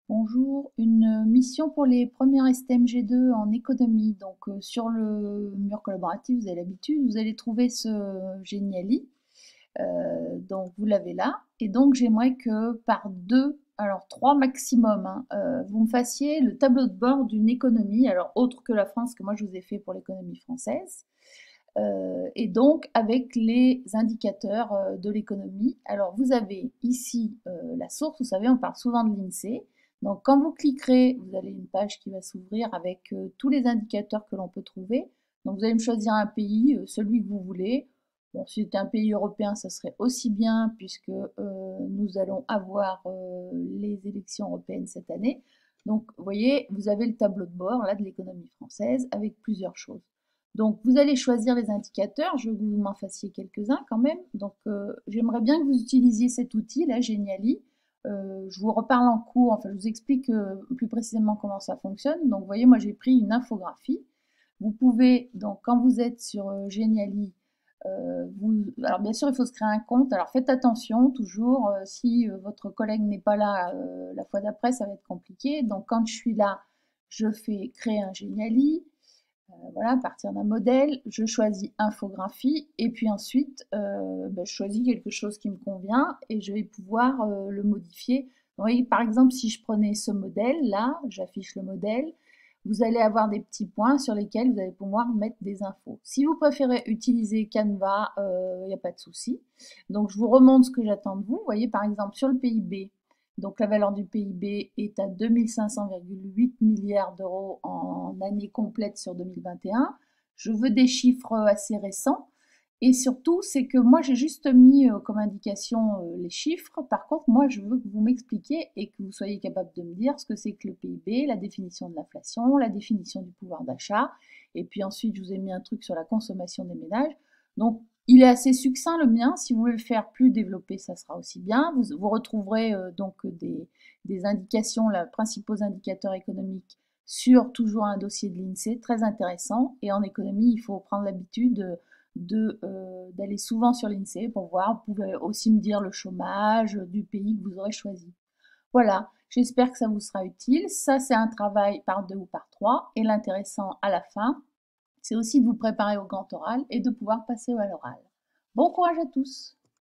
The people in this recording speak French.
Bonjour, une mission pour les premières STMG2 en économie. Donc sur le mur collaboratif, vous avez l'habitude, vous allez trouver ce Geniali. Donc vous l'avez là. Et donc j'aimerais que par deux, alors trois maximum, hein, vous me fassiez le tableau de bord d'une économie, alors autre que la France, que moi je vous ai fait pour l'économie française. Et donc avec les indicateurs de l'économie. Alors vous avez ici la source, vous savez, on parle souvent de l'INSEE. Donc quand vous cliquerez, vous avez une page qui va s'ouvrir avec tous les indicateurs que l'on peut trouver. Donc vous allez me choisir un pays, celui que vous voulez. Bon, si c'était un pays européen, ça serait aussi bien puisque nous allons avoir les élections européennes cette année. Donc vous voyez, vous avez le tableau de bord là de l'économie française avec plusieurs choses. Donc, vous allez choisir les indicateurs. Je veux que vous m'en fassiez quelques-uns quand même. Donc, j'aimerais bien que vous utilisiez cet outil, là, Geniali. Je vous reparle en cours, enfin, je vous explique plus précisément comment ça fonctionne. Donc, vous voyez, moi, j'ai pris une infographie. Vous pouvez, donc, quand vous êtes sur Geniali, alors bien sûr, il faut se créer un compte. Alors, faites attention, toujours, si votre collègue n'est pas là la fois d'après, ça va être compliqué. Donc, quand je suis là, je fais créer un Geniali. Voilà, à partir d'un modèle, je choisis infographie et puis ensuite, je choisis quelque chose qui me convient et je vais pouvoir le modifier. Vous voyez, par exemple, si je prenais ce modèle-là, j'affiche le modèle, vous allez avoir des petits points sur lesquels vous allez pouvoir mettre des infos. Si vous préférez utiliser Canva, il n'y a pas de souci. Donc, je vous remontre ce que j'attends de vous. Vous voyez, par exemple, sur le PIB, donc la valeur du PIB est à 2500,8 milliards d'euros en année complète sur 2021. Je veux des chiffres assez récents. Et surtout, c'est que moi, j'ai juste mis comme indication les chiffres. Par contre, moi, je veux que vous m'expliquiez et que vous soyez capable de me dire ce que c'est que le PIB, la définition de l'inflation, la définition du pouvoir d'achat. Et puis ensuite, je vous ai mis un truc sur la consommation des ménages. Donc, il est assez succinct le mien. Si vous voulez le faire plus développé, ça sera aussi bien. Vous retrouverez donc des indications, les principaux indicateurs économiques sur toujours un dossier de l'INSEE, très intéressant. Et en économie, il faut prendre l'habitude d'aller souvent sur l'INSEE pour voir. Vous pouvez aussi me dire le chômage du pays que vous aurez choisi. Voilà, j'espère que ça vous sera utile. Ça, c'est un travail par deux ou par trois. Et l'intéressant à la fin, c'est aussi de vous préparer au grand oral et de pouvoir passer à l'oral. Bon courage à tous!